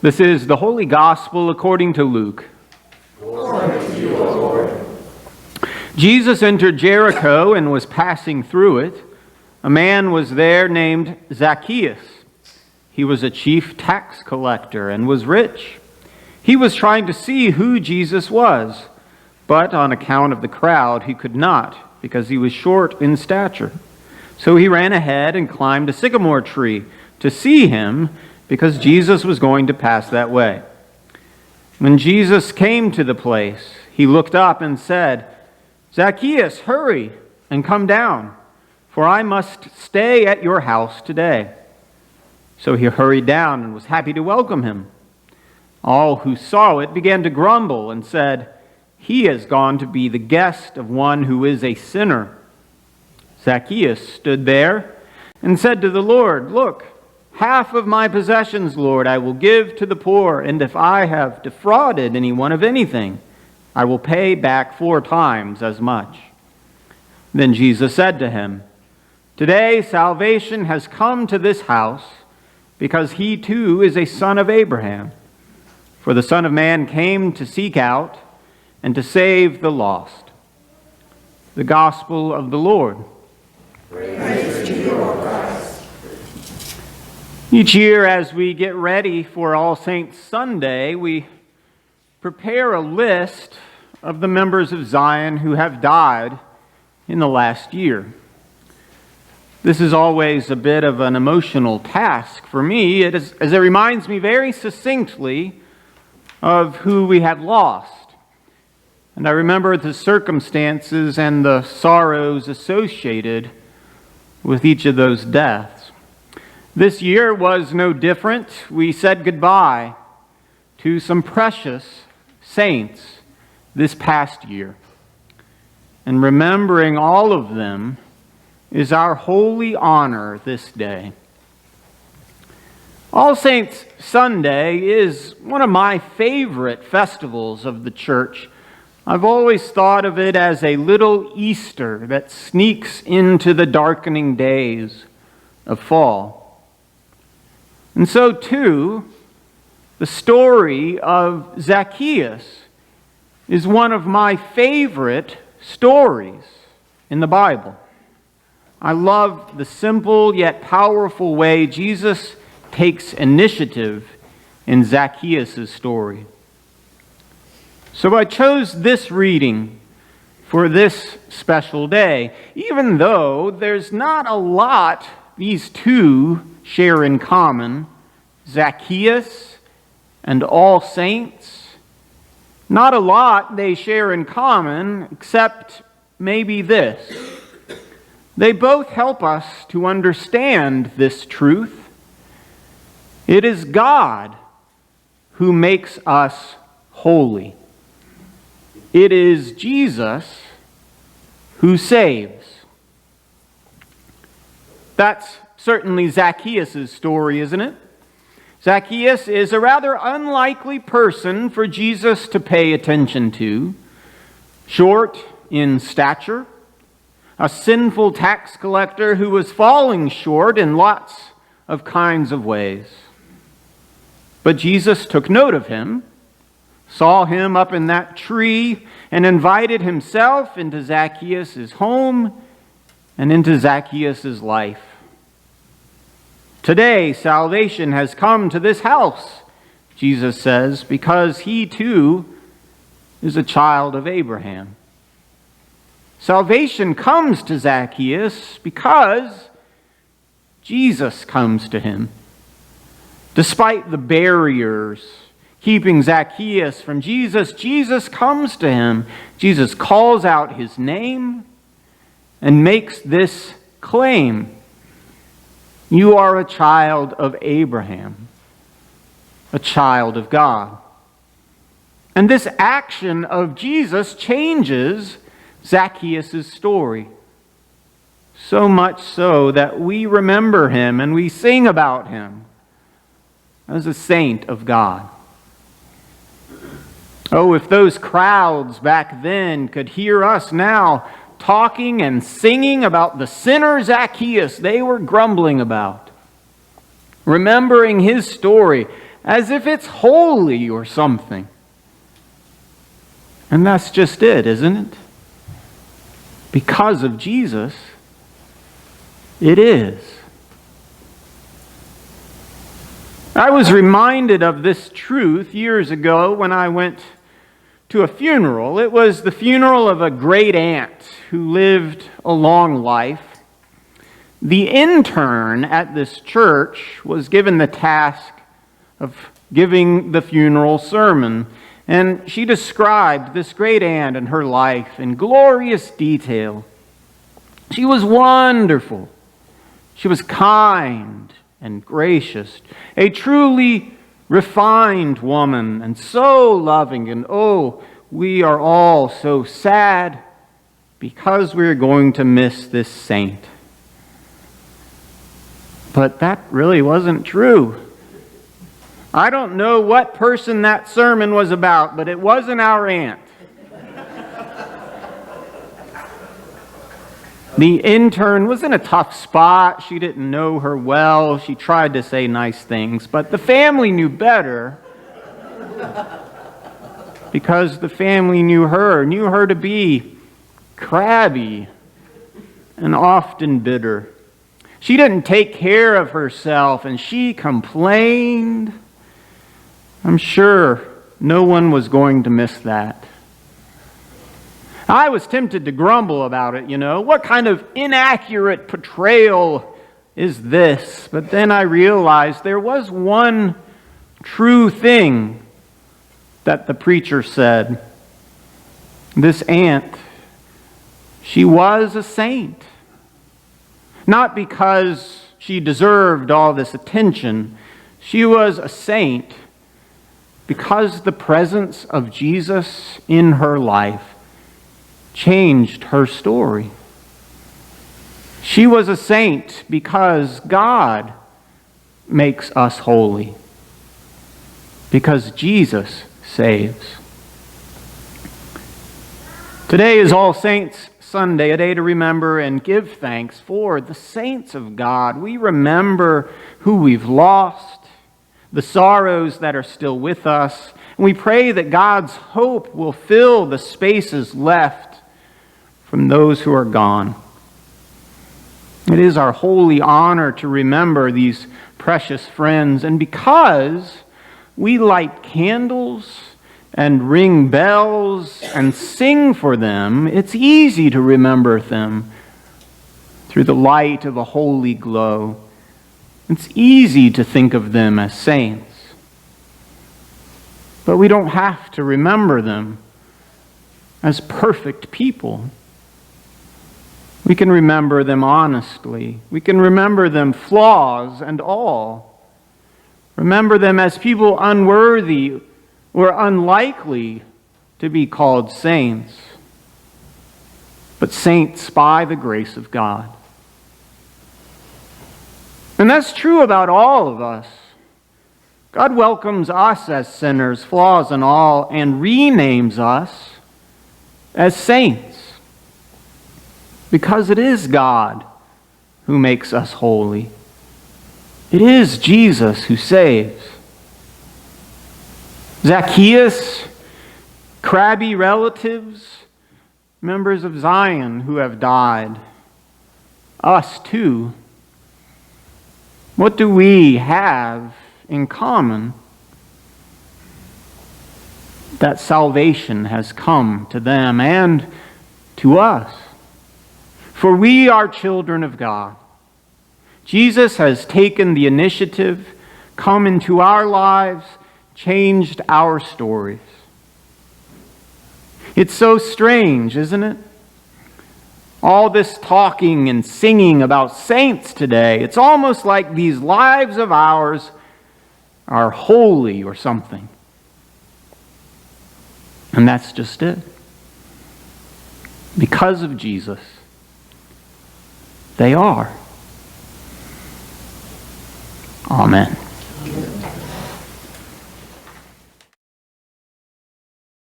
This is the Holy Gospel according to Luke. Glory to you, O Lord. Jesus entered Jericho and was passing through it. A man was there named Zacchaeus. He was a chief tax collector and was rich. He was trying to see who Jesus was, but on account of the crowd he could not, because he was short in stature. So he ran ahead and climbed a sycamore tree to see him, because Jesus was going to pass that way. When Jesus came to the place, he looked up and said, "Zacchaeus, hurry and come down, for I must stay at your house today." So he hurried down and was happy to welcome him. All who saw it began to grumble and said, "He has gone to be the guest of one who is a sinner." Zacchaeus stood there and said to the Lord, "Look, half of my possessions, Lord, I will give to the poor, and if I have defrauded anyone of anything, I will pay back 4 times as much." Then Jesus said to him, "Today salvation has come to this house, because he too is a son of Abraham. For the Son of Man came to seek out and to save the lost." The Gospel of the Lord. Praise to you, O Christ. Each year as we get ready for All Saints Sunday, we prepare a list of the members of Zion who have died in the last year. This is always a bit of an emotional task for me, as it reminds me very succinctly of who we have lost. And I remember the circumstances and the sorrows associated with each of those deaths. This year was no different. We said goodbye to some precious saints this past year. And remembering all of them is our holy honor this day. All Saints Sunday is one of my favorite festivals of the church. I've always thought of it as a little Easter that sneaks into the darkening days of fall. And so, too, the story of Zacchaeus is one of my favorite stories in the Bible. I love the simple yet powerful way Jesus takes initiative in Zacchaeus' story. So I chose this reading for this special day, even though there's not a lot these two share in common, Zacchaeus and All Saints. Not a lot they share in common, except maybe this. They both help us to understand this truth. It is God who makes us holy. It is Jesus who saves. That's certainly Zacchaeus' story, isn't it? Zacchaeus is a rather unlikely person for Jesus to pay attention to. Short in stature, a sinful tax collector who was falling short in lots of kinds of ways. But Jesus took note of him, saw him up in that tree, and invited himself into Zacchaeus' home and into Zacchaeus' life. "Today salvation has come to this house," Jesus says, "because he too is a child of Abraham." Salvation comes to Zacchaeus because Jesus comes to him. Despite the barriers keeping Zacchaeus from Jesus, Jesus comes to him. Jesus calls out his name and makes this claim: "You are a child of Abraham, a child of God." And this action of Jesus changes Zacchaeus' story. So much so that we remember him and we sing about him as a saint of God. Oh, if those crowds back then could hear us now talking and singing about the sinner Zacchaeus they were grumbling about, remembering his story as if it's holy or something. And that's just it, isn't it? Because of Jesus, it is. I was reminded of this truth years ago when I went to a funeral. It was the funeral of a great aunt who lived a long life. The intern at this church was given the task of giving the funeral sermon, and she described this great aunt and her life in glorious detail. She was wonderful. She was kind and gracious, a truly refined woman, and so loving. And oh, we are all so sad because we're going to miss this saint. But that really wasn't true. I don't know what person that sermon was about, but it wasn't our aunt. The intern was in a tough spot. She didn't know her well. She tried to say nice things, but the family knew better because the family knew her to be crabby and often bitter. She didn't take care of herself, and she complained. I'm sure no one was going to miss that. I was tempted to grumble about it, What kind of inaccurate portrayal is this? But then I realized there was one true thing that the preacher said. This aunt, she was a saint. Not because she deserved all this attention. She was a saint because the presence of Jesus in her life changed her story. She was a saint because God makes us holy. Because Jesus saves. Today is All Saints Sunday, a day to remember and give thanks for the saints of God. We remember who we've lost, the sorrows that are still with us, and we pray that God's hope will fill the spaces left from those who are gone. It is our holy honor to remember these precious friends, and because we light candles and ring bells and sing for them, it's easy to remember them through the light of a holy glow. It's easy to think of them as saints. But we don't have to remember them as perfect people. We can remember them honestly. We can remember them flaws and all. Remember them as people unworthy or unlikely to be called saints, but saints by the grace of God. And that's true about all of us. God welcomes us as sinners, flaws and all, and renames us as saints. Because it is God who makes us holy. It is Jesus who saves. Zacchaeus, crabby relatives, members of Zion who have died. Us too. What do we have in common? That salvation has come to them and to us. For we are children of God. Jesus has taken the initiative, come into our lives, changed our stories. It's so strange, isn't it? All this talking and singing about saints today, it's almost like these lives of ours are holy or something. And that's just it. Because of Jesus, they are. Amen.